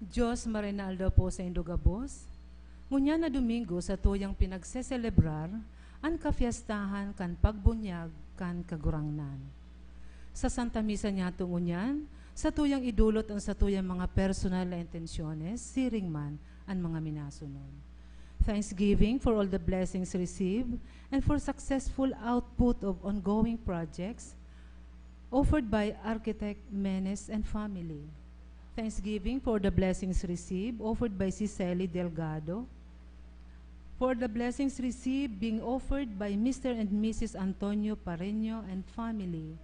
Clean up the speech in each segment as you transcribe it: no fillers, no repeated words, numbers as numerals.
Diyos marinaldo po sa indugabos, ngunya na Domingo sa tuyang pinagseselebrar, ang kafiestahan kan pagbunyag kan kagurangnan. Sa Santa Misa niya tungunyan, sa tuyang idulot ang sa tuyang mga personal na intensyones, siring man ang mga minasunod. Thanksgiving for all the blessings received and for successful output of ongoing projects offered by Architect Menes and family. Thanksgiving for the blessings received offered by Cicely Delgado, for the blessings received being offered by Mr. and Mrs. Antonio Pareño and family.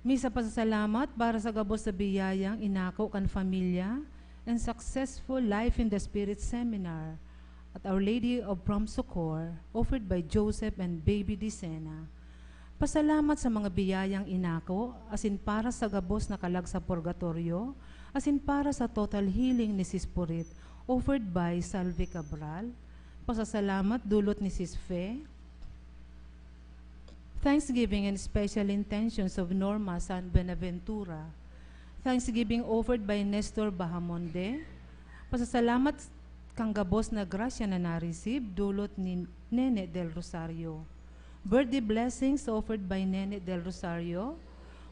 Misa pasasalamat para sa gabos sa biyayang inako kan familia and successful Life in the Spirit seminar at Our Lady of Prompt Succor offered by Joseph and Baby Dicena. Pasalamat sa mga biyayang inako, asin para sa gabos na kalag sa purgatorio, asin para sa total healing ni Sis Purit, offered by Salvi Cabral. Pasasalamat dulot ni Sis Fe. Thanksgiving and special intentions of Norma San Benaventura. Thanksgiving offered by Nestor Bahamonde. Pasasalamat kang gabos na grasya na na-receive dulot ni Nene del Rosario. Birthday blessings offered by Nene del Rosario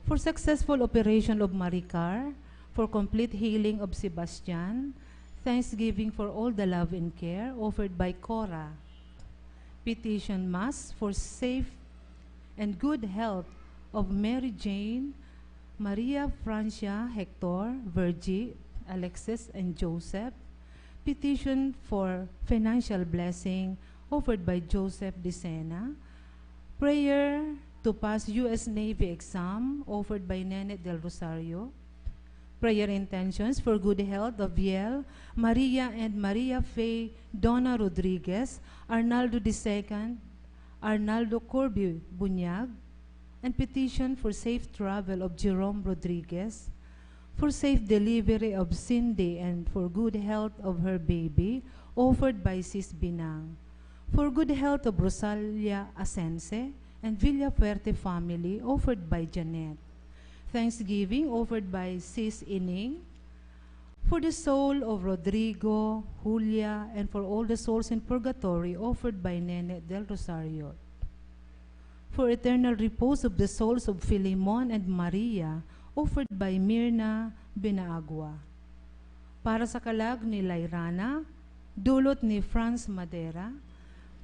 for successful operation of Maricar, for complete healing of Sebastian, thanksgiving for all the love and care offered by Cora. Petition Mass for safe and good health of Mary Jane, Maria Francia, Hector, Virgie, Alexis, and Joseph. Petition for financial blessing offered by Joseph Dicena. Prayer to pass U.S. Navy exam offered by Nene del Rosario. Prayer intentions for good health of Biel, Maria and Maria Faye Donna Rodriguez, Arnaldo II, Arnaldo Corby Bunyag, and petition for safe travel of Jerome Rodriguez, for safe delivery of Cindy and for good health of her baby offered by Sis Binang. For good health of Rosalia Asense and Villafuerte family offered by Janet. Thanksgiving offered by Sis Ining. For the soul of Rodrigo, Julia, and for all the souls in purgatory offered by Nene del Rosario. For eternal repose of the souls of Philemon and Maria offered by Mirna Binaagua. Para sa kalag ni Lairana, dulot ni Franz Madera,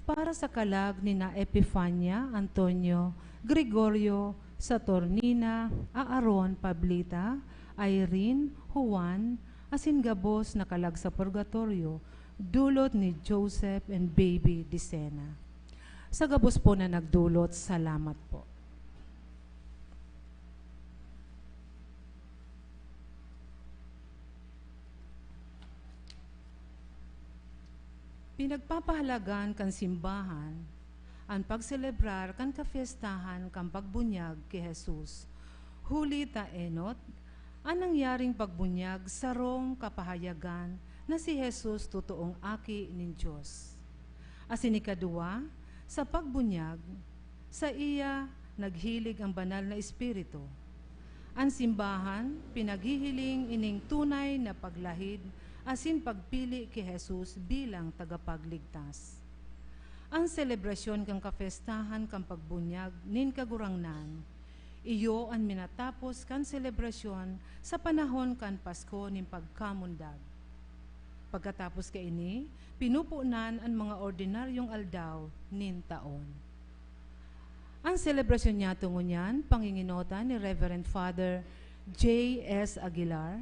para sa kalag ni na Epifania, Antonio, Gregorio, Saturnina, Aaron, Pablita, Irene, Juan, asin gabos na kalag sa purgatorio, dulot ni Joseph and Baby Dicena. Sa gabos po na nagdulot, salamat po. Pinagpapahalagan kan simbahan ang pagselebrar kan kafiestahan kan pagbunyag kay Jesus. Huli ta enot, ang nangyaring pagbunyag sarong kapahayagan na si Jesus totoong aki nin Diyos. Asin ikadua, sa pagbunyag, sa iya naghilig ang banal na espiritu. Ang simbahan pinaghihiling ining tunay na paglahid asin pagpili kay Jesus bilang tagapagligtas. Ang selebrasyon kang kafestahan kang pagbunyag nin kagurangnan, iyo ang minatapos kan selebrasyon sa panahon kan Pasko nin pagkamundag. Pagkatapos ka ini, pinupunan ang mga ordinaryong aldaw nin taon. Ang selebrasyon niya tungunyan, panginginotan ni Reverend Father J.S. Aguilar,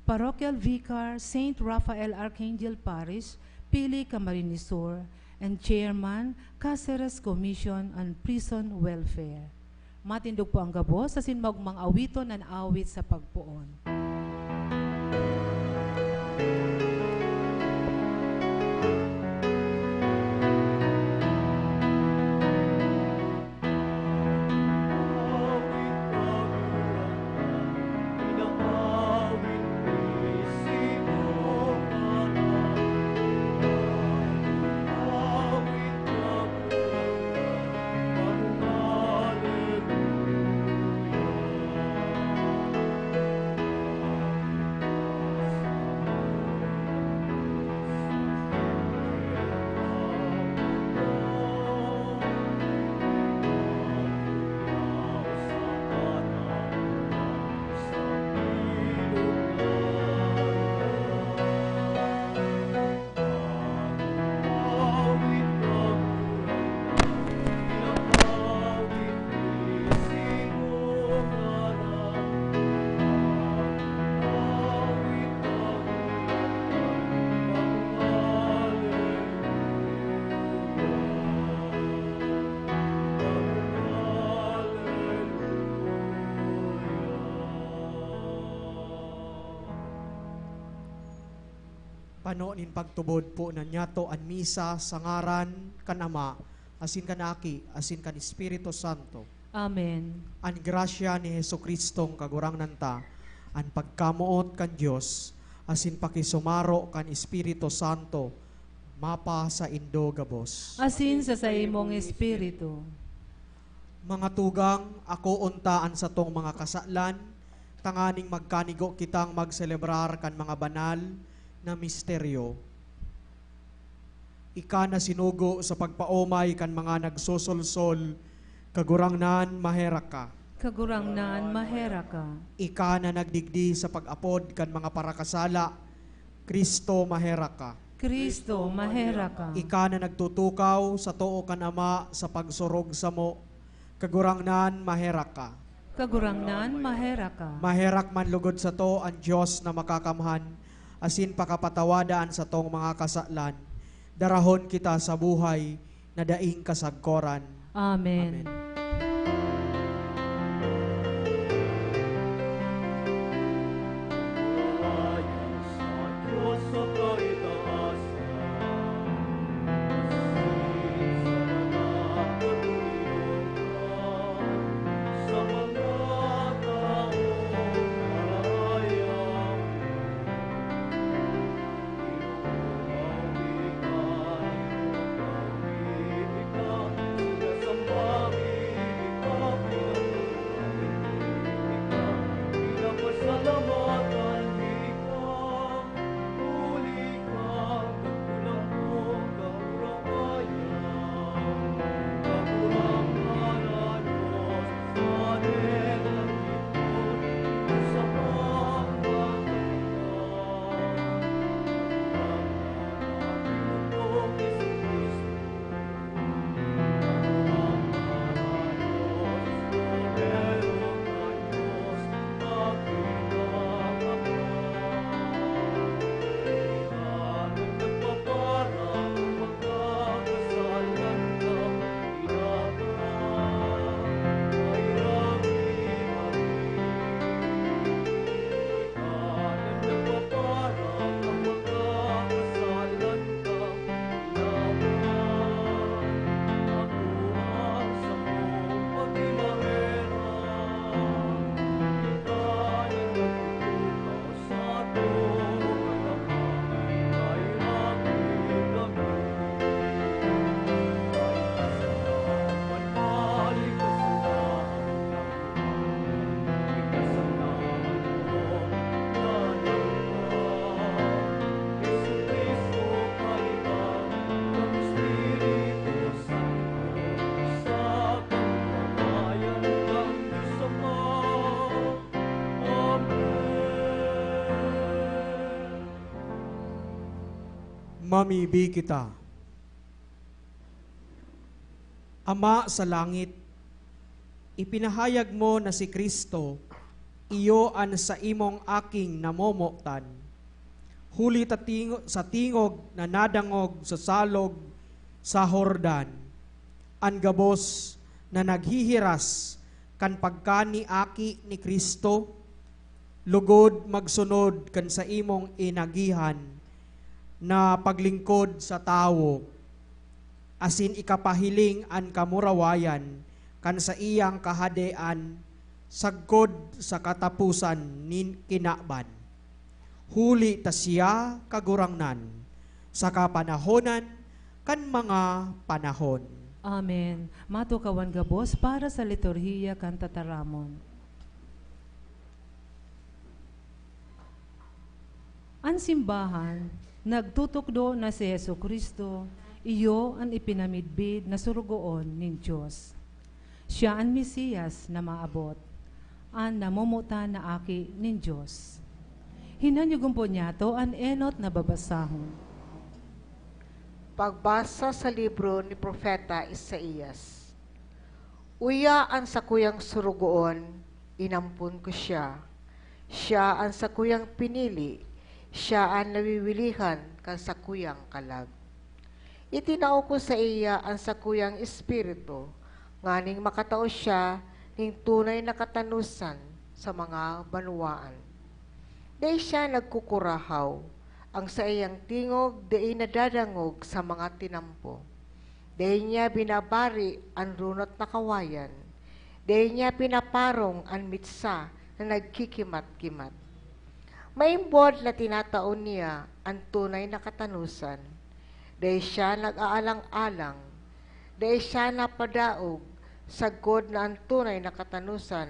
Parochial Vicar, St. Raphael Archangel Parish, Pili Camarines Sur, and Chairman, Cáceres Commission on Prison Welfare. Matindog po ang gabos, asin magmang awiton ang awit sa pagpuon. Kano nin pagtubod po na nyato an misa sa ngaran kan Ama, asin kan Aki, asin kan Espiritu Santo. Amen. An grasya ni Jesucristong kagurangnan ta, an pagkamuot kan Dios, asin pakisumaro kan Espiritu Santo, mapa sa indo gabos. Asin sa imong espiritu. Mga tugang, ako untaan sa tong mga kasalan, tanganing magkanigo kitang magselebrar kan mga banal na misteryo. Ika na sinugo sa pagpaomay kan mga nagsusulsol, kagurangnan mahera ka. Kagurangnan mahera ka. Ika na nagdigdi sa pag-apod kan mga parakasala, Kristo mahera ka. Kristo mahera ka. Ika na nagtutukaw sa tuo kan Ama sa pagsurog sa mo, kagurangnan mahera ka. Kagurangnan mahera ka. Maherak man lugod sa to ang Diyos na makakamhan, asin pakapatawadaan sa tong mga kasalan. Darahon kita sa buhay na daing kasagkoran. Amen. Mamibi kita. Ama sa langit, ipinahayag mo na si Kristo, iyo an sa imong aking namomoktan. Huli sa tingog na nadangog sa salog sa Hordan, an gabos na naghihiras kan pagkani aki ni Kristo, lugod magsunod kan sa imong inagihan na paglingkod sa tawo, asin ikapahiling an kamurawayan kan sa iyang kahadean sagkod sa katapusan nin kinaban. Huli ta siya kagurangnan sa kapanahonan kan mga panahon. Amen. Matukawan gabos para sa liturhiya kan tataramon. Ang simbahan nagtutukdo na si Jesucristo, iyo ang ipinamidbid na surugoon nin Diyos. Siya ang Mesiyas na maabot, ang namumuta na aki nin Diyos. Hinanyugong po niya to ang enot na babasahon. Pagbasa sa libro ni Propeta Isaías. Uya ang sakuyang surugoon, inampun ko siya. Siya ang sakuyang pinili, siya ang nawiwilihan kan sakuyang kalag. Itinao ko sa iya ang sakuyang espiritu, nganing makatao siya ning tunay na katanusan sa mga banwaan. Dahil siya nagkukurahaw, Ang sa iyang tingog, di nadadangog sa mga tinampo. Di niya binabari ang runot na kawayan. Di niya pinaparong ang mitsa na nagkikimat-kimat. Maimbod na tinataon niya ang tunay na katanusan. Di siya nag-aalang-alang. Di siya napadaog sa god na ang tunay na katanusan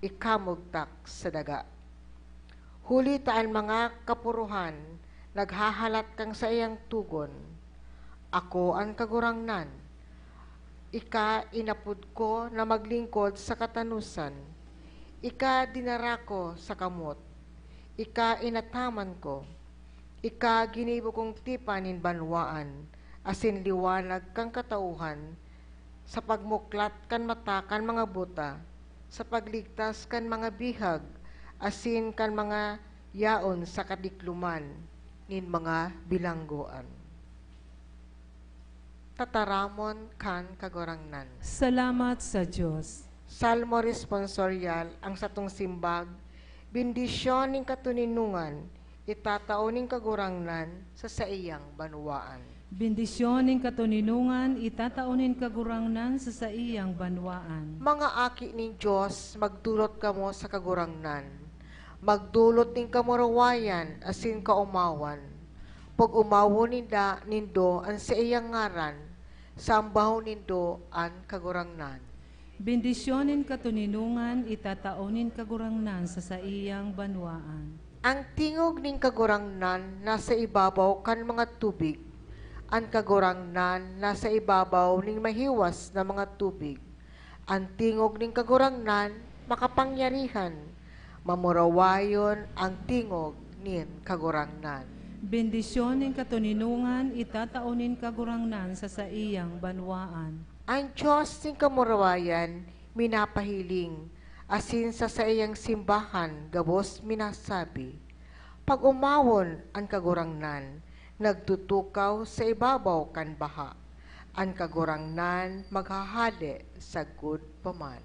ikamugtak sa daga. Huli taan mga kapuruhan, naghahalat kang sa iyang tugon. Ako ang kagurangnan. Ika inapud ko na maglingkod sa katanusan. Ika dinara ko sa kamot. Ika inataman ko. Ika ginibo kong tipanin banwaan, asin liwanag kang katauhan, sa pagmuklat kan mata kan mga buta, sa pagligtas kan mga bihag, asin kan mga yaon sa kadikluman, nin mga bilangguan. Tataramon kan kagurangnan. Salamat sa Diyos. Salmo responsorial, ang satong simbag, bendisyon ning katuninungan, itatao ning kagurangnan sa iyang banwaan. Bendisyon ning katuninungan, itataunin kagurangnan sa iyang banwaan. Mga aki ning Diyos, magdulot kamo sa kagurangnan. Magdulot ning kamurawayan, asin kaumawan. Pag umawo nindo ang sa iyang ngaran, sambaho nindo ang kagurangnan. Bendisyon ning katuninungan, itataunin kagurangnan sa iyang banwaan. Ang tingog ning kagurangnan nasa ibabaw kan mga tubig. Ang kagurangnan nasa ibabaw ning mahiwas na mga tubig. Ang tingog ning kagurangnan makapangyarihan. Mamurawayon ang tingog nin kagurangnan. Bendisyon ning katuninungan, itataunin kagurangnan sa iyang banwaan. Ang Diyos ning kamurawayan minapahiling, asin sa iyang simbahan gabos minasabi. Pag umawon ang kagurangnan, nagtutukaw sa ibabaw kan baha. Ang kagurangnan maghahali sa gud paman.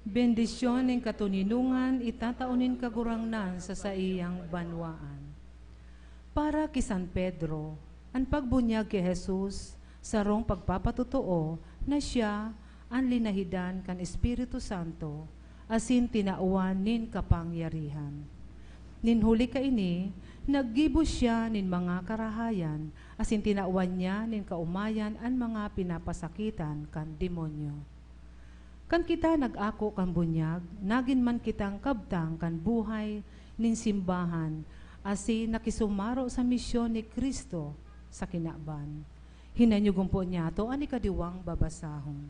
Bendisyon ning katuninungan, itataunin kagurangnan sa iyang banwaan. Para kay San Pedro, ang pagbunyag kay Jesus, sarong pagpapatutuo na siya ang linahidan kan Espiritu Santo, asin tinauan nin kapangyarihan. Ninhuli ka ini, naggibo siya nin mga karahayan, asin tinauan niya nin kaumayan ang mga pinapasakitan kan demonyo. Kan kita nag-ako kan bunyag, nagin man kitang kabtang kan buhay nin simbahan, asin nakisumaro sa misyon ni Kristo sa kinaban. Hinanyugong po niya to, ani kadiwang babasahon.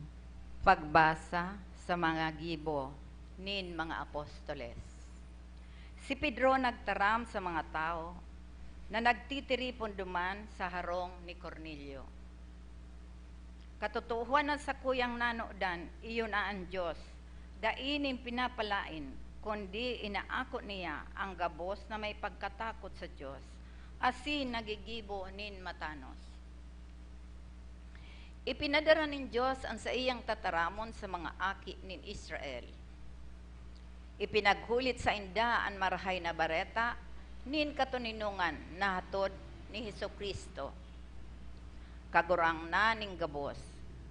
Pagbasa sa mga gibo nin mga apostoles. Si Pedro nagtaram sa mga tao na nagtitiripon duman sa harong ni Cornelio. Katotohanan sa kuyang nanodan, iyon ang Diyos, daining pinapalain, kundi inaako niya ang gabos na may pagkatakot sa Diyos, asin nagigibo nin matanos. Ipinadara nin Diyos ang sa iyang tataramon sa mga aki nin Israel. Ipinaghulit sa inda ang marahay na bareta, nin katuninungan na hatod ni Hesukristo. Kagurang na ning gabos.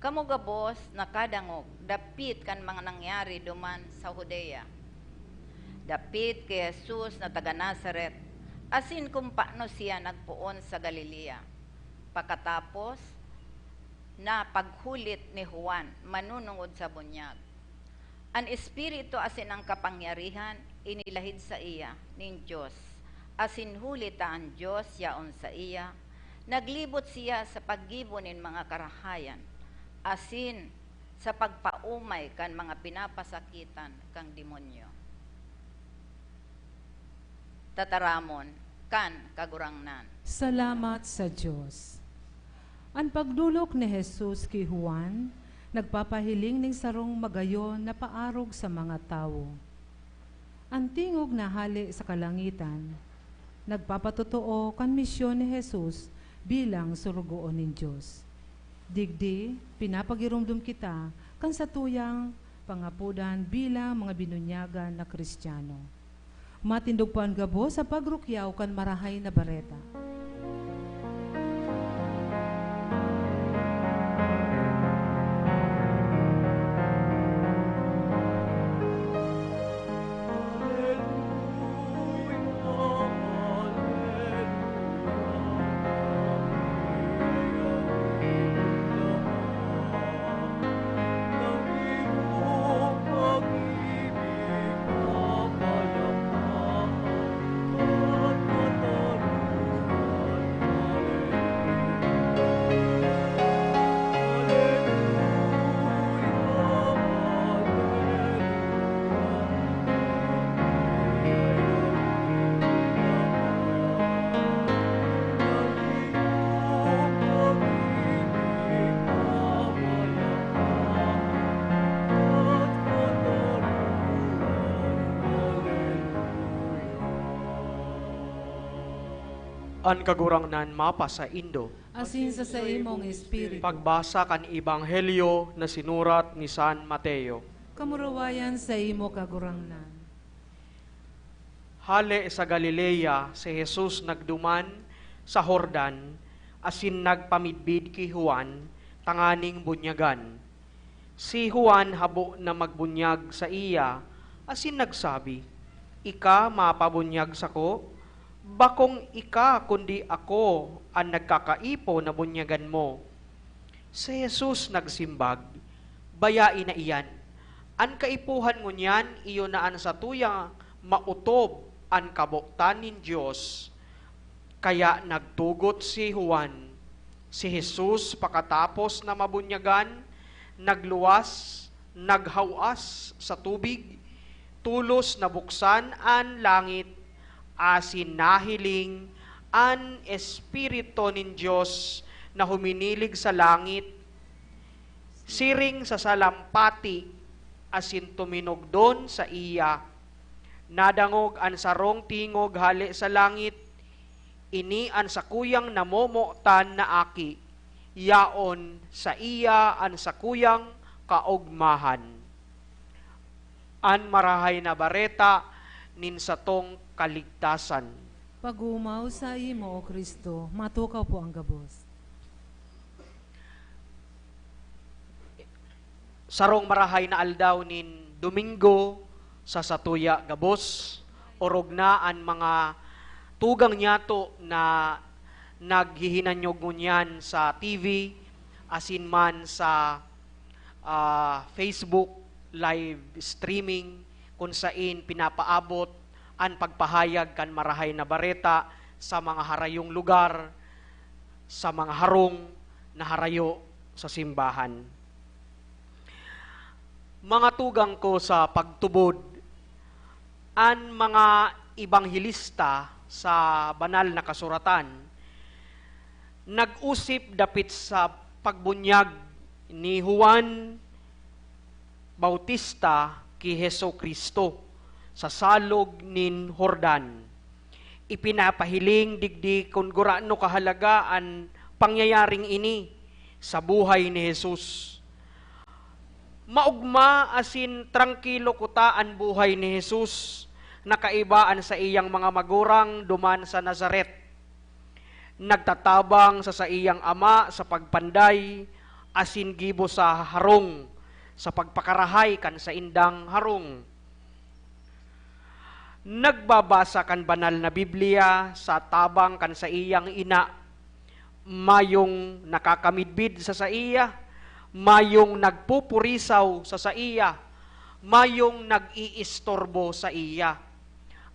Kamu gabos na kadangog, dapit kan mga nangyari duman sa Judea. Dapit kay Jesus na taga Nazaret, asin kung paano siya nagpuon sa Galilea. Pagkatapos, na paghulit ni Juan, manunungod sa bunyag. Ang Espiritu asin ang kapangyarihan, inilahid sa iya ning Diyos. Asin hulita ang Diyos yaon sa iya, naglibot siya sa paggibo nin mga karahayan, asin sa pagpaumay kan mga pinapasakitan kang demonyo. Tataramon kan kagurangnan. Salamat sa Diyos. Ang pagdulok ni Jesus kay Juan, nagpapahiling ning sarong magayon na paarog sa mga tao. Ang tingog na hali sa kalangitan, nagpapatotoo kan misyon ni Jesus bilang surugoon ng Diyos. Digdi, pinapagirumdum kita kan sa tuyang pangapudan bilang mga binunyagan na Kristiyano. Matindog po ang gabo sa pagrukyaw kan marahay na bareta. An kagurangnan mapa sa Indo. asin sa imong espiritu. Pagbasa kan Ebanghelyo na sinurat ni San Mateo. Kamurawayan sa imo kagurangnan. Hale sa Galilea, si Jesus nagduman sa Jordan, asin nagpamidbid ki Juan, tanganing bunyagan. Si Juan habo na magbunyag sa iya, asin nagsabi, Ika mapabunyag sako? Bakong ika kundi ako ang nagkakaipo na bunyagan mo. Si Jesus nagsimbag, bayain na iyan. An kaipuhan ngunyan, iyo na an sa tuyang mautob an kabuktanin Diyos. Kaya nagtugot si Juan. Si Jesus pakatapos na mabunyagan, nagluwas, naghawas sa tubig, tulos na buksan an langit, asin nahiling an Espiritu nin Diyos na huminilig sa langit, siring sa salampati, asin tuminog doon sa iya. Nadangog an sarong tingog hali sa langit, ini an sakuyang namomotan na aki, yaon sa iya an sakuyang kaugmahan. An marahay na bareta nin satong kaligtasan. Pagumaw sa imo, O Kristo, matukaw po ang gabos. Sarong marahay na aldaw nin Domingo sa Satuya Gabos, orog na an mga tugang nyato na naghihinanyog ngunyan sa TV, asin man sa Facebook live streaming, kung sain pinapaabot ang pagpahayag kan marahay na bareta sa mga harayong lugar, sa mga harong na harayo sa simbahan. Mga tugang ko sa pagtubod, ang mga ibanghilista sa banal na kasuratan, nag-usip dapit sa pagbunyag ni Juan Bautista ki Heso Kristo sa salog nin Jordan. Ipinapahiling digdi kung gurano kahalagaan pangyayaring ini sa buhay ni Jesus. Maugma asin trangkilo kutaan buhay ni Jesus, nakaibaan sa iyang mga magurang duman sa Nazaret. Nagtatabang sa iyang ama sa pagpanday, asin gibo sa harong, sa pagpakarahay kan sa indang harong. Nagbabasa kan banal na Biblia sa tabang kan sa iyang ina, mayong nakakamidbid sa iya, mayong nagpupurisaw sa iya, mayong nag-iistorbo sa iya.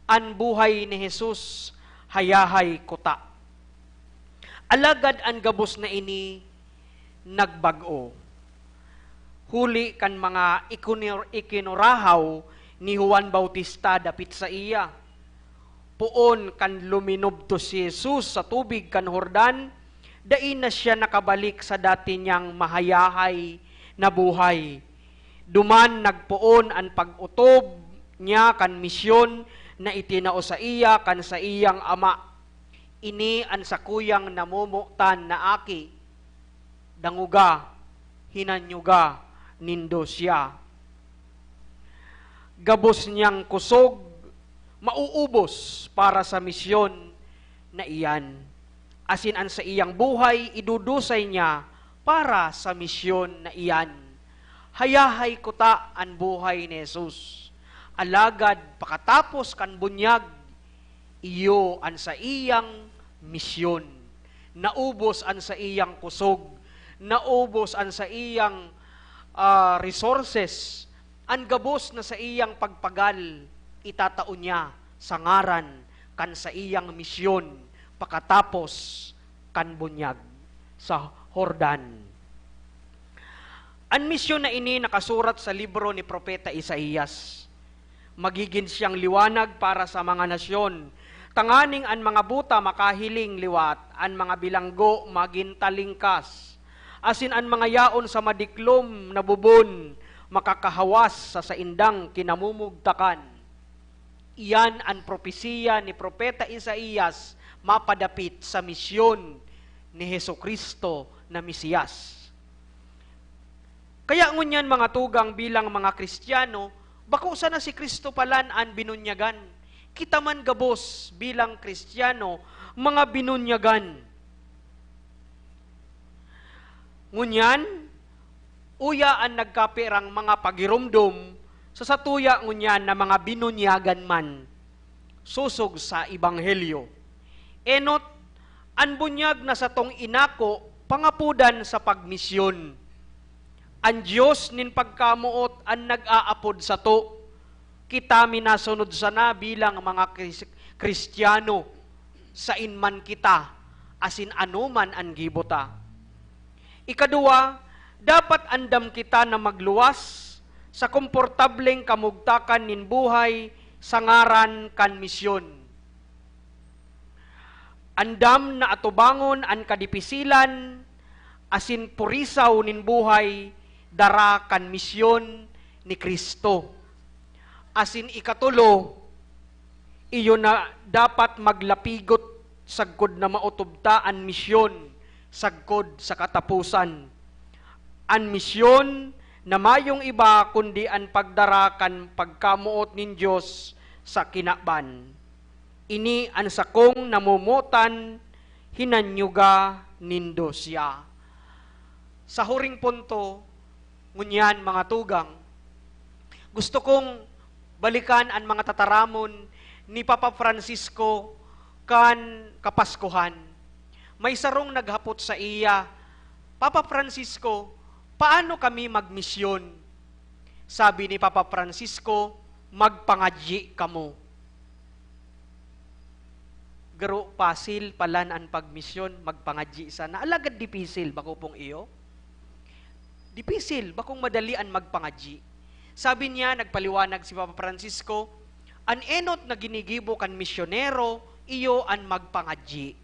An buhay ni Jesus hayahay kuta. Alagad ang gabos na ini nagbago. Huli kan mga ikinurahaw ni Juan Bautista dapit sa iya. Puon kan luminobto si Jesus sa tubig kan Jordan, dain na siya nakabalik sa dati niyang mahayahay na buhay. Duman nagpuon ang pag-utob niya kan misyon na itinao sa iya kan sa iyang ama. Ini ang sakuyang namumutan na aki, danguga, hinanyuga, nindo siya. Gabos niyang kusog, mauubos para sa misyon na iyan. Asin an sa iyang buhay, idudusay niya para sa misyon na iyan. Hayahay kuta ang buhay ni Jesus. Alagad pakatapos kan bunyag, iyo an sa iyang misyon. Naubos an sa iyang kusog, naubos an sa iyang resources, ang gabos na sa iyang pagpagal, itatao niya sa ngaran kan sa iyang misyon pakatapos kan bunyag sa Jordan. Ang misyon na ini nakasurat sa libro ni Propeta Isaías. Magiging siyang liwanag para sa mga nasyon. Tanganing an mga buta makahiling liwat, an mga bilanggo magintalingkas. Asin an mga yaon sa madiklom na bubon, makakahawas sa saindang kinamumugtakan. Iyan ang propesiya ni Propeta Isaías mapadapit sa misyon ni Hesukristo na Mesiyas. Kaya ngunyan mga tugang bilang mga Kristiyano, bako sana si Kristo palan an binunyagan. Kita man gabos bilang Kristiyano, mga binunyagan. Ngunyan, uya ang nagkapirang mga pagirumdum sa satuya ngunyan na mga binunyagan man, susog sa Ebanghelyo. Enot, an bunyag na sa tong inako, pangapudan sa pagmisyon. Ang Diyos nin pagkamuot ang nag-aapod sa to, kita minasunod sana bilang mga Kristiyano, sa inman kita, asin anuman ang gibota. Ikadua, dapat andam kita na magluwas sa komportableng kamugtakan nin buhay sa ngaran kan misyon. Andam na atubangon an kadipisilan, asin purisaw nin buhay, dara kan misyon ni Kristo. Asin ikatulo, iyo na dapat maglapigot sagkod na mautubta an misyon, sagkod sa katapusan. An misyon na mayong iba kundi an pagdara kan pagkamuot nin Diyos sa kinaban. Ini an sakong namumutan, hinanyuga nindo siya. Sa huring punto, ngunyan mga tugang, gusto kong balikan ang mga tataramon ni Papa Francisco kan Kapaskuhan. May sarong naghapot sa iya, Papa Francisco, paano kami magmisyon? Sabi ni Papa Francisco, magpangadyi kamo. Garo pasil palan ang pagmisyon, magpangadyi sana. Alagad dipisil, bako pong iyo? Dipisil, bakong madalian magpangadyi. Sabi niya, nagpaliwanag si Papa Francisco, an enot na ginigibo kan misyonero, iyo an magpangadyi.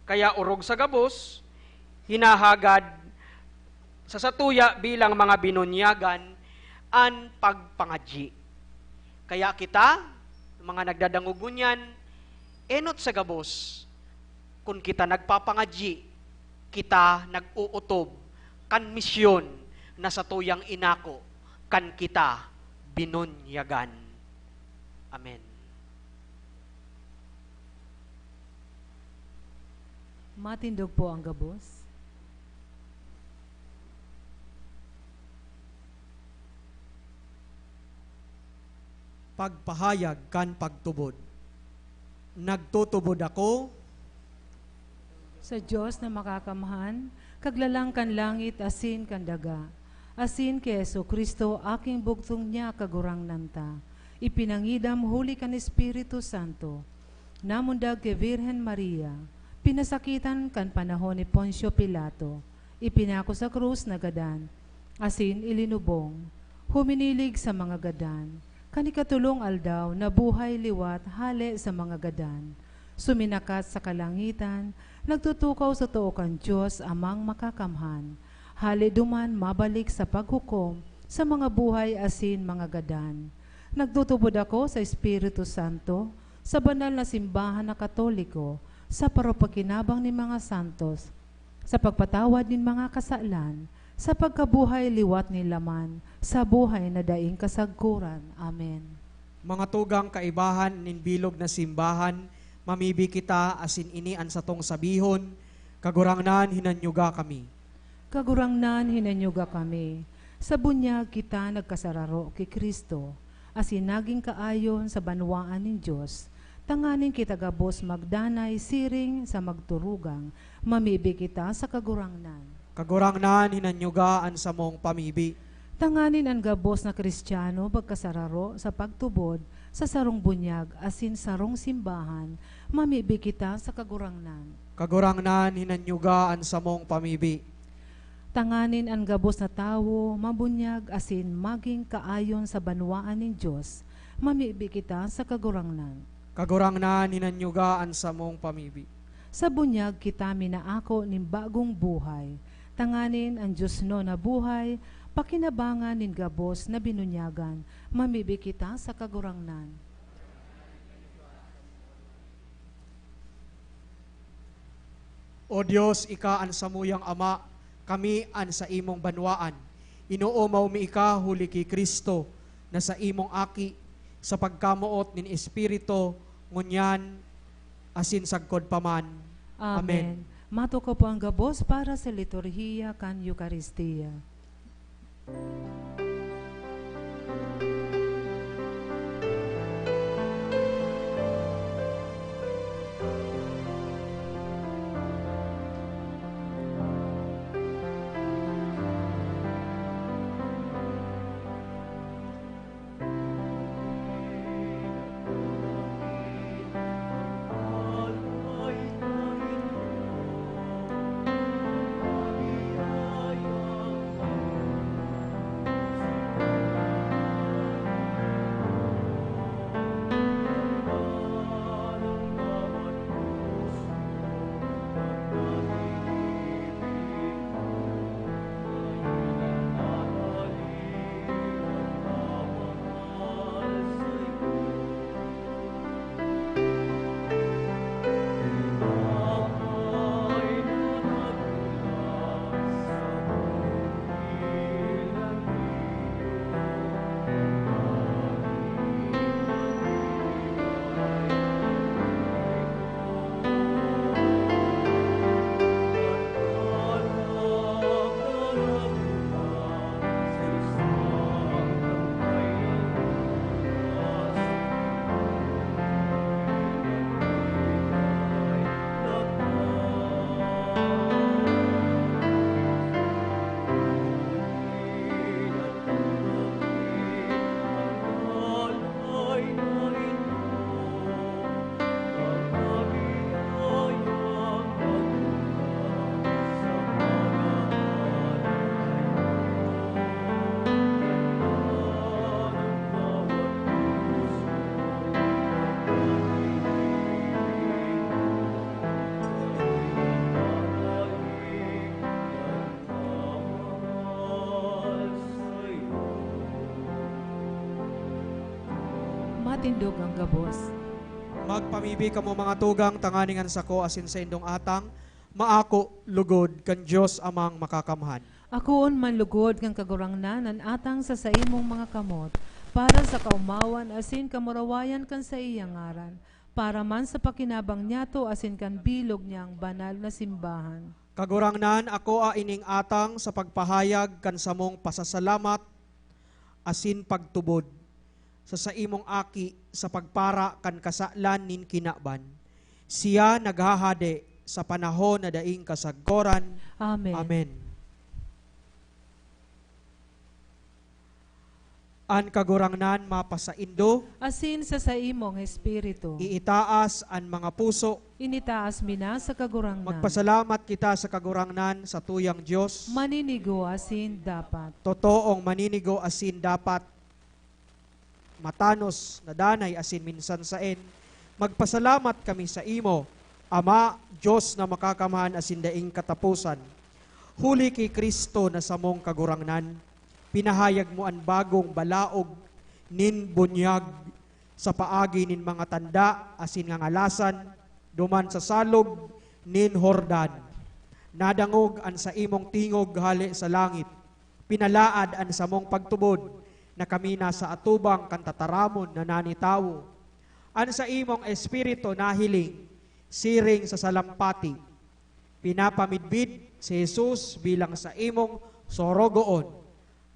Kaya urog sa gabos, hinahagad sa satuya bilang mga binunyagan an pagpangadyi. Kaya kita, mga nagdadangog ngunyan, enot sa gabos, kung kita nagpapangadyi, kita nag-uutob kan misyon na sa tuyang inako, kan kita binunyagan. Amen. Matindog po ang gabos. Pagpahayag kan pagtubod. Nagtutubod ako Sa Diyos na makakamahan, kaglalang kan langit asin kan daga. Asin kay Kristo aking bugtong niya kagurang nanta. Ipinangidam huli kan Espiritu Santo. Namundag kay Virhen Maria. Pinasakitan kan panahon ni Poncio Pilato. Ipinako sa krus na gadan. Asin ilinubong. Huminilig sa mga gadan. Kanikatulong aldaw na buhay liwat hale sa mga gadan. Suminakat sa kalangitan, nagtutukaw sa too kan Diyos amang makakamhan. Hali duman mabalik sa paghukom sa mga buhay asin mga gadan. Nagtutubod ako sa Espiritu Santo, sa banal na simbahan na Katoliko, sa paropakinabang ni mga santos, sa pagpatawad nin mga kasalan, sa pagkabuhay liwat ni laman, sa buhay na daing kasagkuran. Amen. mga tugang kaibahan nin bilog na simbahan, mamibi kita asin ini an satong sabihon, kagurangnan hinanyuga kami. Kagurangnan hinanyuga kami, sa bunyag kita nagkasararo kay Kristo, asin naging kaayon sa banwaan ng Diyos, tanganin kita gabos magdanay siring sa magturugang, mamibi kita sa kagurangnan. Kagurangnan hinanyuga an samong pamibi. Tanganin ang gabos na Kristiyano pagkasararo sa pagtubod sa sarong bunyag asin sarong simbahan, mamibi kita sa kagurangnan. Kagurangnan hinanyuga an samong pamibi. Tanganin ang gabos na tawo, mabunyag asin maging kaayon sa banwaan ng Diyos, mamibi kita sa kagurangnan. Kagurangnan hinanyuga an samong pamibi. Sa bunyag kita minaako ning bagong buhay. Tanganin ang Diyos no na buhay, pakinabangan nin gabos na binunyagan, mamibi kita sa kagurangnan. O Dios, ika an samuyang Ama, kami an sa imong banwaan. Inuumaw mi ika huli kay Kristo, na sa imong aki, sa pagkamuot nin Espiritu, ngunyan, asin sagkod paman. Amen. Mato ko po ang gabos para sa liturhiya kan Eucharistia. Matindog ang gabos. Magpamibi kamo mga tugang, tanganingan sako asin sa indong atang, maako lugod kan Dios amang makakamhan. Akoon manlugod kang kagurangnan an atang sa imong mga kamot, para sa kaumawan asin kamurawayan kan sa iyang ngaran, para man sa pakinabang niyato asin kan bilog niyang banal na simbahan. Kagurangnan ako ining atang sa pagpahayag kan samong pasasalamat asin pagtubod sa imong aki sa pagpara kan kasaklan nin kinaban. Siya naghahade sa panahon na daing kasagkoran. Amen. Amen. An kagurangnan mapasaindo, Asin sa imong espiritu, iitaas an mga puso. initaas mina sa kagurangnan. Magpasalamat kita sa kagurangnan sa tuyang Diyos. Maninigo asin dapat. Totoong maninigo asin dapat matanos na danay asin minsan saen. Magpasalamat kami sa imo, Ama, Diyos na makakamhan asin daing katapusan. Huli kay Kristo na samong kagurangnan, pinahayag mo an bagong balaog nin bunyag sa paagi nin mga tanda asin nga ngalasan duman sa salog nin Hordan. Nadangog an sa imong tingog hali sa langit. Pinalaad an samong pagtubod na kami nasa atubang kantataramon na nanitawo. An sa imong espiritu nahiling, siring sa salampati. Pinapamidbid si Jesus bilang sa imong sorogoon.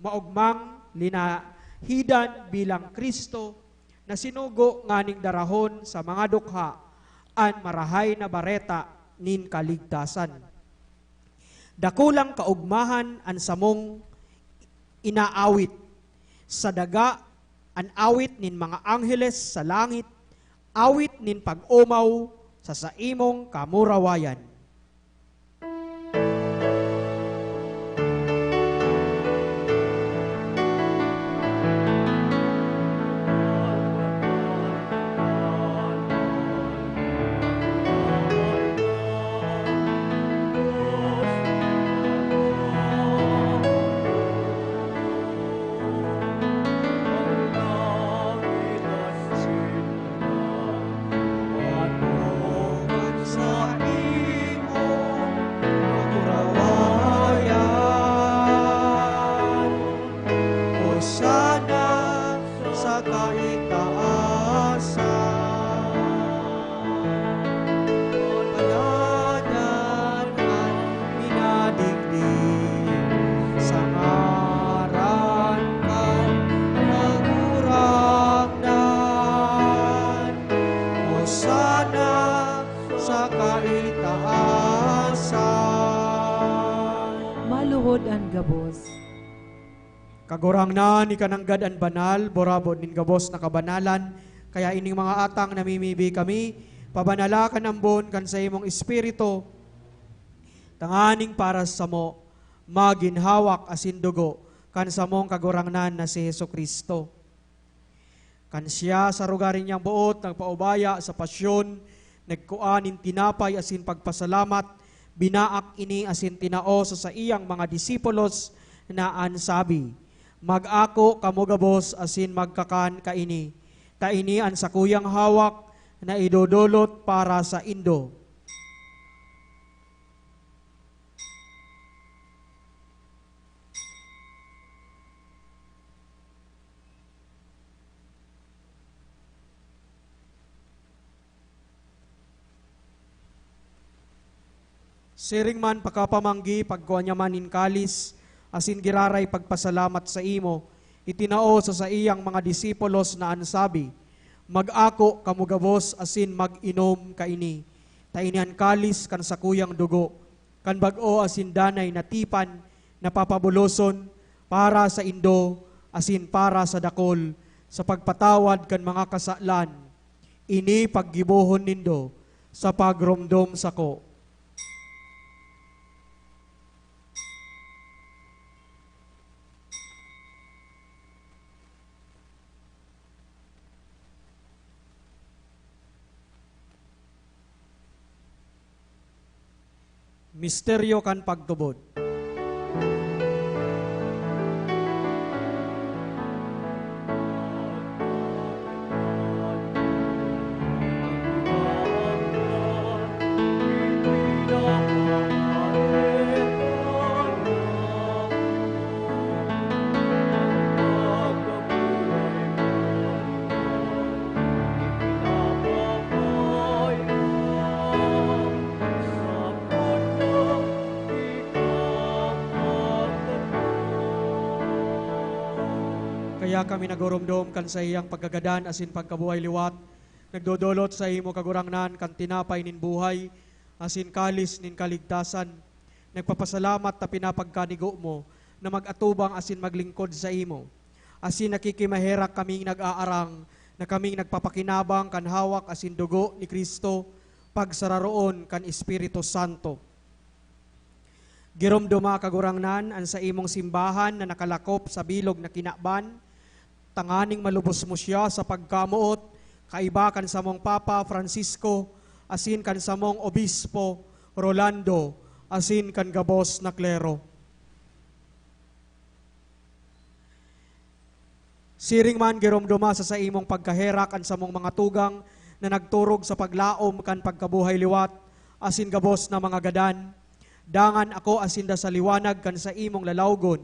Maugmang linahidan bilang Kristo na sinugo nganing darahon sa mga dukha an marahay na bareta nin kaligtasan. Dakulang kaugmahan an samong inaawit sa daga, an awit nin mga angheles sa langit, awit nin pag-umaw sa imong kamurawayan. Sa maluhod an gabos. Kagurangnan ikananggad an banal, borabod nin gabos na kabanalan, kaya ining mga atang namimibi kami, pabanala kan ambon kan sa imong espiritu, tanganing para sa mo, maginhawak asin dugo, kan sa mong kagurangnan na si Heso Kristo. Kan siya sa rugarin niyang buot, nagpaubaya sa pasyon, nagkuanin tinapay asin pagpasalamat, binaak ini asin tinao sa iyang mga disipulos na ansabi, mag-ako kamugabos asin magkakan kaini, taini an sa kuyang hawak na idodolot para sa indo. Siring man pakapamanggi, pagkuha niya man in kalis, asin giraray pagpasalamat sa imo, itinao sa iyang mga disipulos na ansabi, mag-ako kamugabos asin mag-inom kaini, tainian kalis kan sa kuyang dugo, kan bag-o asin danay na tipan, na papabuloson, para sa indo, asin para sa dakol, sa pagpatawad kan mga kasalan, ini paggibohon nindo, sa pagromdom sako. Misteryo kan pagtubod. Kaya kami nagoromdom kan sa iyang pagkagadan asin pagkabuhay liwat, nagdodolot sa imo kagurangnan kan tinapay nin buhay, asin kalis nin kaligtasan. Nagpapasalamat ta pinapagkanigo mo na mag-atubang asin maglingkod sa imo. Asin nakikimaherak kaming nag-aarang na kaming nagpapakinabang kan hawak asin dugo ni Kristo, pagsararoon kan Espiritu Santo. Giromdoma kagurangnan an sa imong simbahan na nakalakop sa bilog na kinaban, tanganing malubos mo siya sa pagkamuot, kaiba kan sa mong Papa Francisco, asin kan sa mong Obispo Rolando, asin kan gabos na klero. Siring man giromdoma sa imong pagkaherak kan sa mong mga tugang na nagturog sa paglaom kan pagkabuhay liwat, asin gabos na mga gadan, dangan ako asin da sa liwanag kan sa imong lalawgon,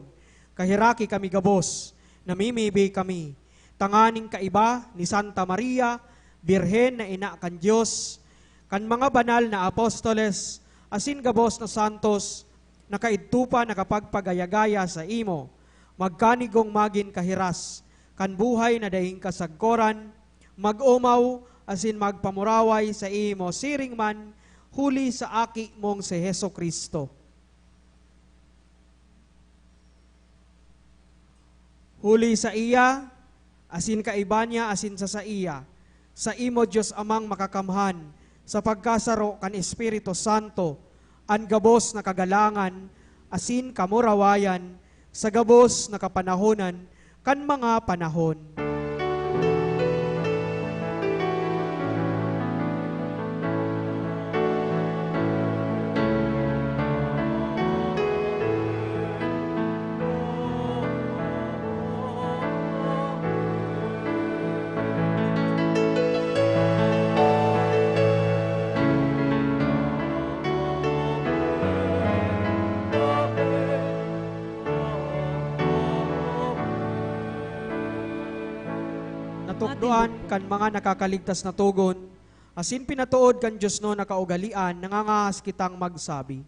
kahiraki kami gabos, namimibi kami, tanganing kaiba ni Santa Maria, Birhen na ina kan Diyos, kan mga banal na apostoles, asin gabos na santos, nakaidtupa nakapagpagayagaya sa imo, magkanigong magin kahiras, kan buhay na daing kasagkoran, mag-umaw, asin magpamuraway sa imo, siring man, huli sa aki mong si Heso Kristo. Huli sa iya, asin kaiba niya, asin sa iya, sa imo Diyos amang makakamhan, sa pagkasaro kan Espiritu Santo, an gabos na kagalangan, asin kamurawayan, sa gabos na kapanahonan, kan mga panahon. Natukdoan kan mga nakakaligtas na tugon, asin pinatuod kan Diyos no nakaugalian, nangangahas kitang magsabi.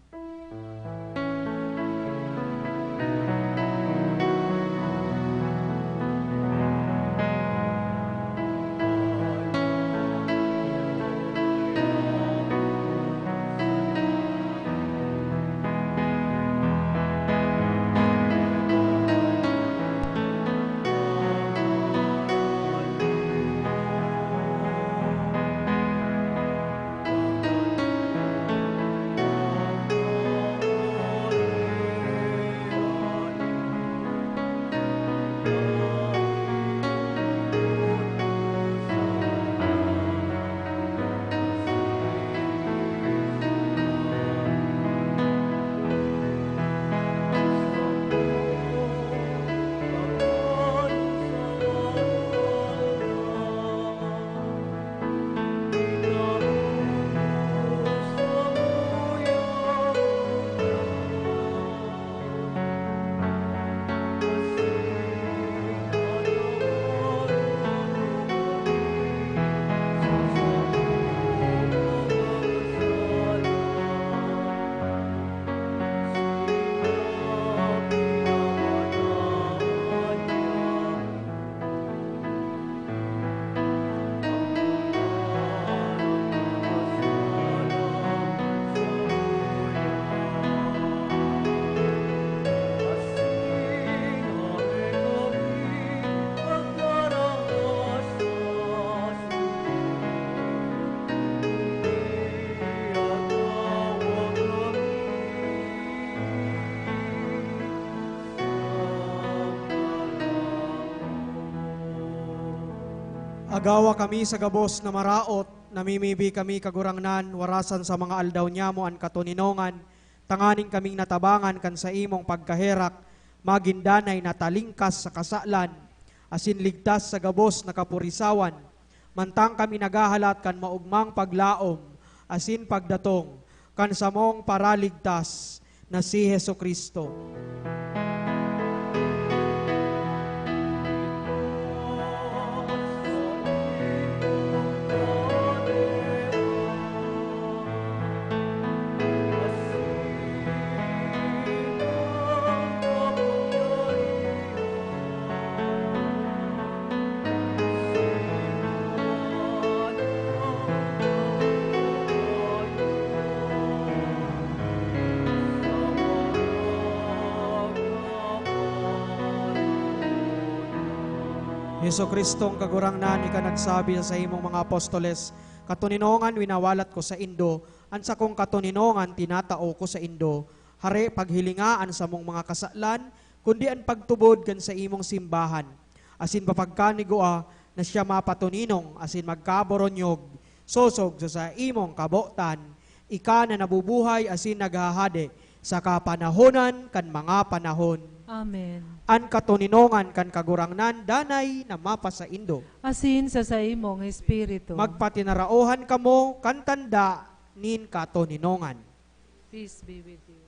Agawa kami sa gabos na maraot, namimibi kami kagurangnan, warasan sa mga aldaw niya mo an katuninongan, tanganing kaming natabangan kan sa imong pagkaherak, magindanay natalingkas sa kasalan, asin ligtas sa gabos na kapurisawan, mantang kami nagahalat kan maugmang paglaom, asin pagdatong, kan samong paraligtas na si Heso Kristo. Heso Kristong kagurangnan, ika nagsabi sa imong mga apostoles, katuninongan winawalat ko sa Indo, ansa kong katuninongan tinatao ko sa Indo, hare paghilingaan sa mong mga kasalan, kundi an pagtubod kan sa imong simbahan. Asin papagkanigua na siya mapatuninong, asin magkaboronyog, sosog sa imong kabotan, ika na nabubuhay asin naghahade, sa kapanahonan kan mga panahon. Amen. An katuninongan kan kagurangnan danay na mapa sa Indo. Asin sa imong espiritu. Magpatinaraohan kamo kan tanda nin katuninongan. Peace be with you.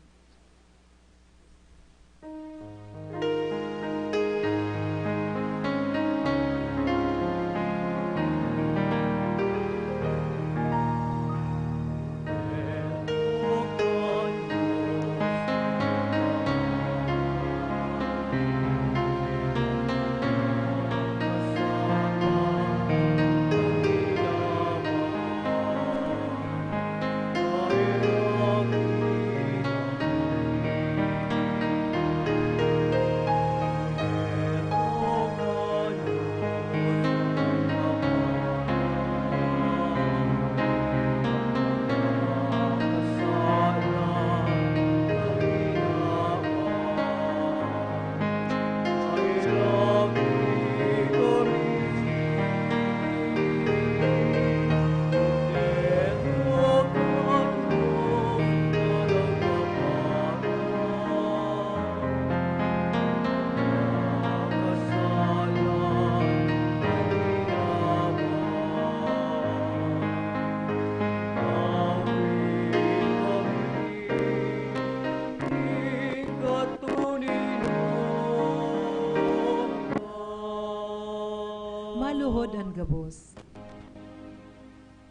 Maluhod ang gabos.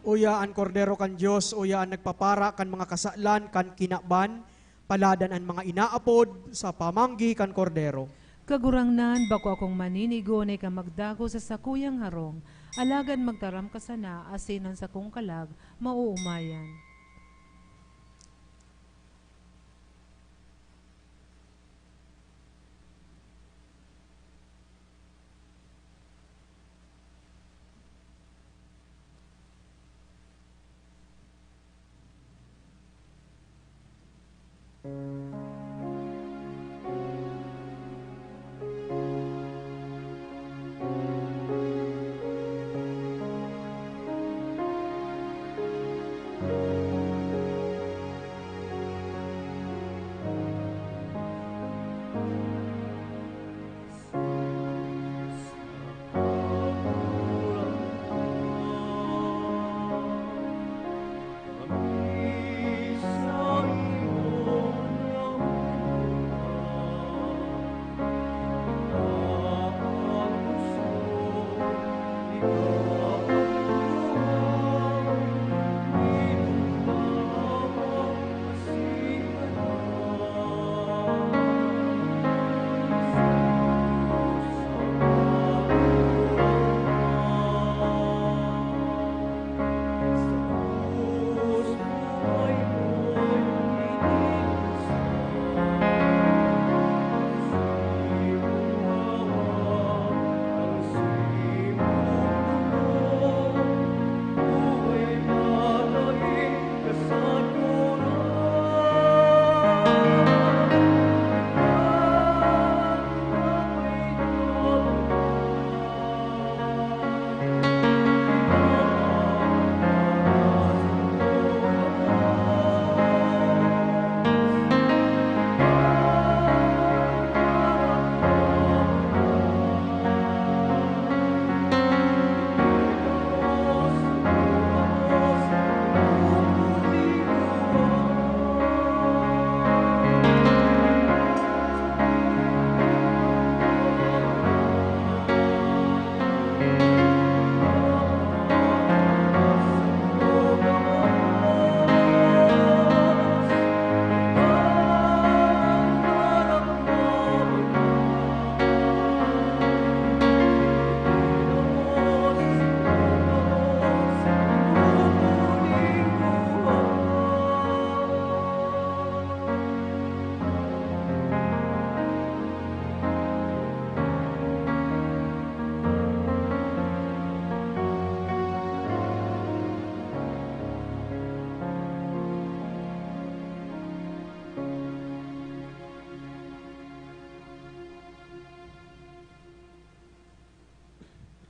Uya an kordero kan Dios, uya an nagpapara kan mga kasalan kan kinaban, paladan an mga inaapod sa pamanggi kan kordero. Kagurangnan bako akong maninigo na ka magdago sa sakuyang harong, alagad magtaram ka sana asinan sa kong kalag, mauumayan.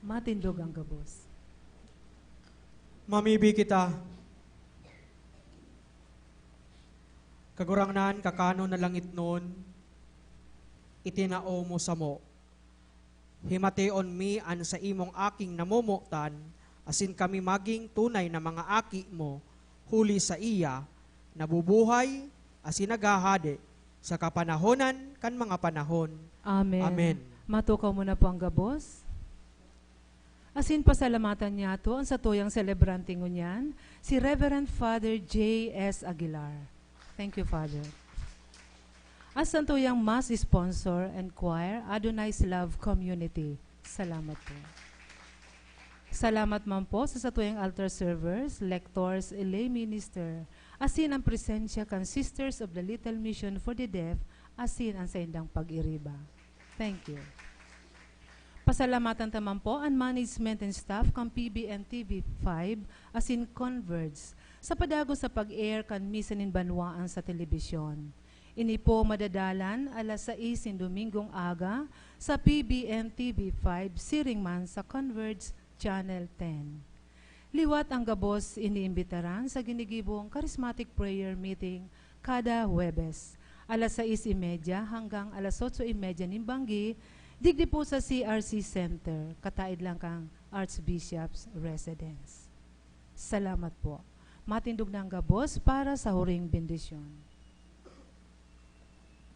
Matindog ang gabos. Mamibi kita. Kagurangnan, kakano na langit noon, itinao mo sa mo. Himateon mi an sa imong aking namumutan, asin kami maging tunay na mga aki mo, huli sa iya, nabubuhay, asin nagahade, sa kapanahonan kan mga panahon. Amen. Amen. Matukaw mo na po ang gabos. Asin pasalamatan niya to ang satuyang celebrante ngunyan, si Reverend Father J.S. Aguilar. Thank you, Father. As santuyang mass sponsor and choir, Adonai's Love Community. Salamat po. Salamat man po sa satuyang altar servers, lectors, lay minister, asin ang presensya kan Sisters of the Little Mission for the Deaf, asin ang sa indang pag-iriba. Thank you. Pasalamatan taman po ang management and staff kan PBN TV5 asin Converge sa padago sa pag-air kan Misanin Banwaan sa telebisyon. Ini po madadalan alas 6 Domingong aga sa PBN TV5 siringman sa Converge Channel 10. Liwat ang gabos iniimbitaran sa ginigibong Charismatic Prayer Meeting kada Huwebes, alas 6:30 hanggang alas 8:30 nimbanggi, digdi po sa CRC Center, kataid lang kang Archbishop's Residence. Salamat po. Matindog na ang gabos para sa huring bendisyon.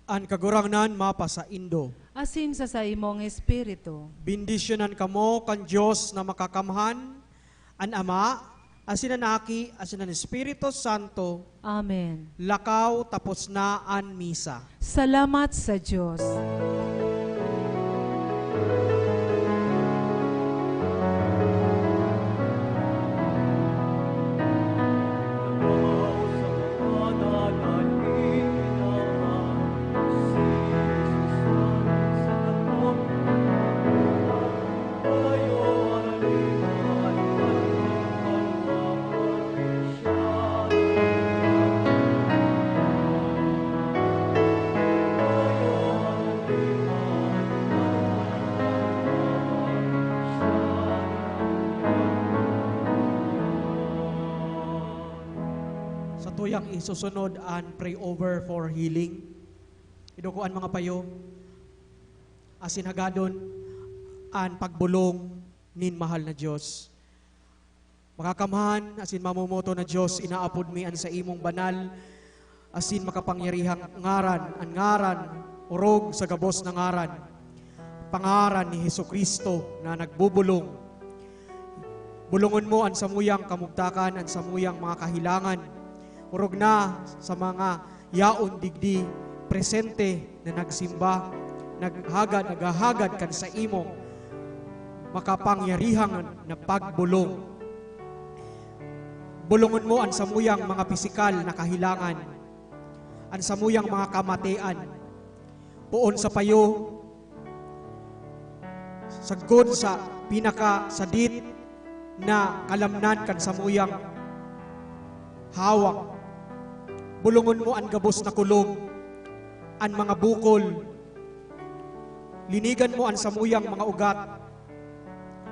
An kagurangnan mapa sa Indo. Asin sa imong espiritu. Bindisyonan kamo kan Diyos na makakamhan, an Ama, asin ang Aki, asin ang Espiritu Santo, Amen. lakaw tapos na an misa. Salamat sa Diyos. Tuyang isusunod an pray over for healing. Idukuan mga payo, asin hagadon an pagbulong nin mahal na Diyos. Makakamhan, asin mamumoto na Diyos, inaapod mi an sa imong banal, asin makapangyarihang ngaran, an ngaran, urog sa gabos na ngaran, pangaran ni Hesukristo na nagbubulong. Bulungon mo an samuyang kamugtakan, an samuyang mga kahilangan, urog na sa mga yaon digdi, presente na nagsimba, naghagad kan sa imo, makapangyarihang na pagbulong. Bulungon mo ang samuyang mga pisikal na kahilangan, ang samuyang mga kamatian, puon sa payo, sagod sa pinaka sadit na kalamnan kan samuyang hawak. Bulungon mo ang gabos na kulog, ang mga bukol, linigan mo ang samuyang mga ugat,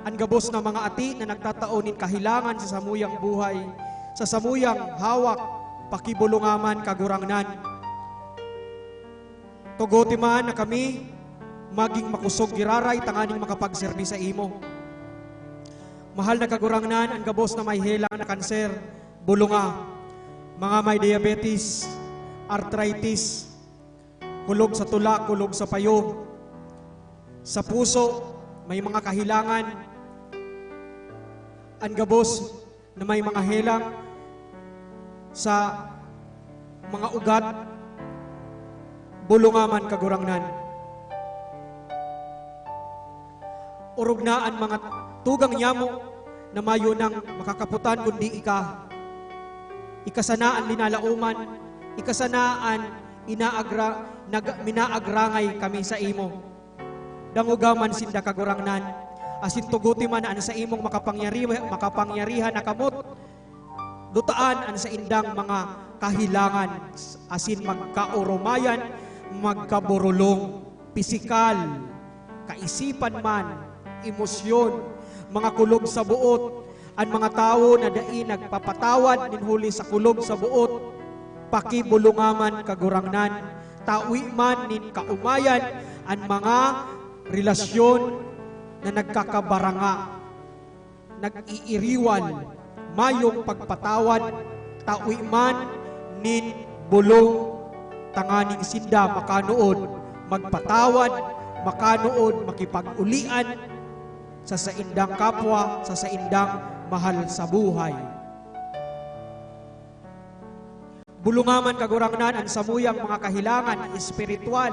ang gabos na mga ati na nagtataonin kahilangan sa samuyang buhay, sa samuyang hawak, pakibulungaman kagurangnan. Tugoti man na kami, maging makusog giraray, tanganing makapagserbi sa imo. Mahal na kagurangnan, ang gabos na may helang na kanser, bulunga. Mga may diabetes, arthritis, kulog sa tula, kulog sa payo, sa puso, may mga kahilangan, ang gabos na may mga helang sa mga ugat, bulungaman kagurangnan. Urog na ang mga tugang nyamo na mayo ng makakaputan kundi ikasanaan linalauman, ikasanaan minaagrangay kami sa imo. Dangugaman sinda kagurangnan, asin tuguti man an sa imong makapangyarihan na kamot, dutaan an sa indang mga kahilangan, asin magkaurumayan, magkaburulong, pisikal, kaisipan man, emosyon, mga kulog sa buot, ang mga tao na dai nagpapatawad ninhuli sa kulog sa buot, pakibulungaman kagurangnan, tawi man nin kaumayan, ang mga relasyon na nagkakabaranga, nag-iiriwan, mayong pagpatawad, tawi man nin bulong, tanganing sinda makanood, magpatawad, makanood, makipag-ulian sa saindang kapwa, sa saindang mahal sa buhay. Bulungaman kagurangnan ang samuyang mga kahilangan espiritual,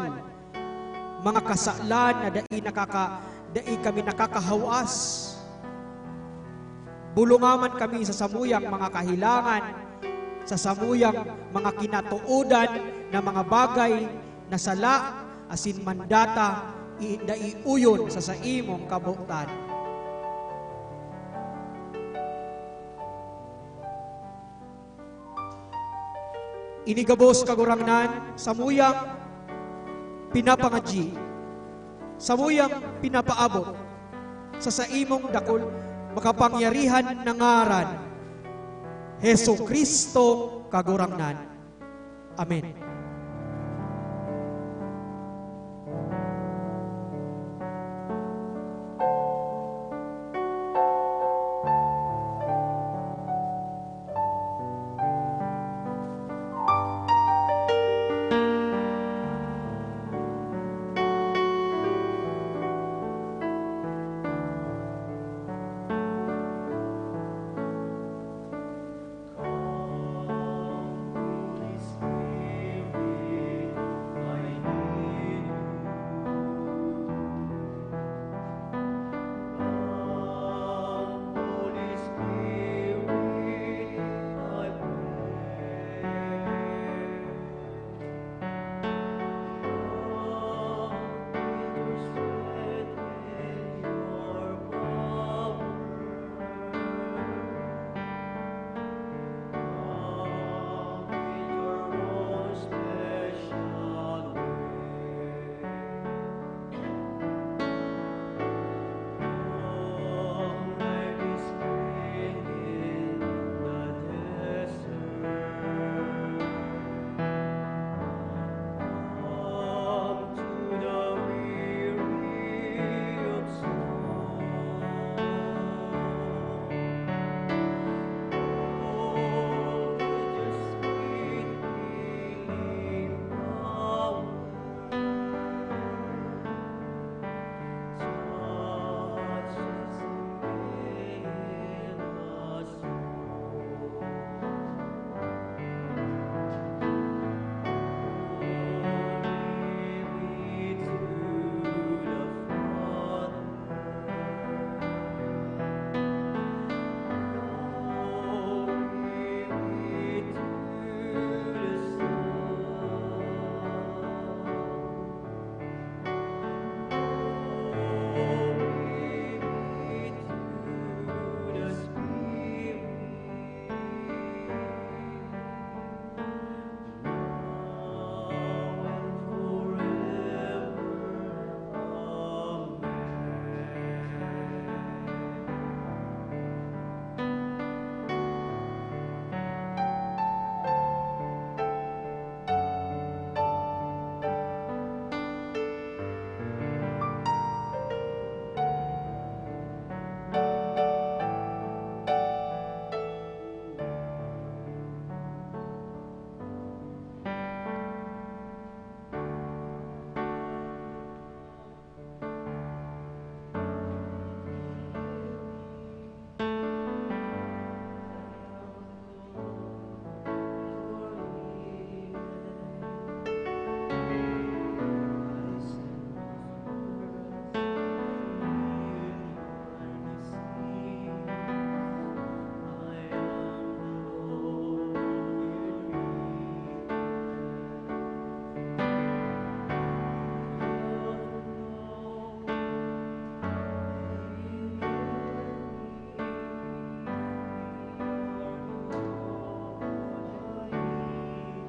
mga kasalan na dai kami nakakahawas. Bulungaman kami sa samuyang mga kahilangan, sa samuyang mga kinatuodan na mga bagay na sala asin mandata naiuyon sa imong kabutan. Inigabos kagurangnan, samuyang pinapangadji, samuyang pinapaabot, sa imong dakol, makapangyarihan na ngaran, Hesus Kristo kagurangnan. Amen.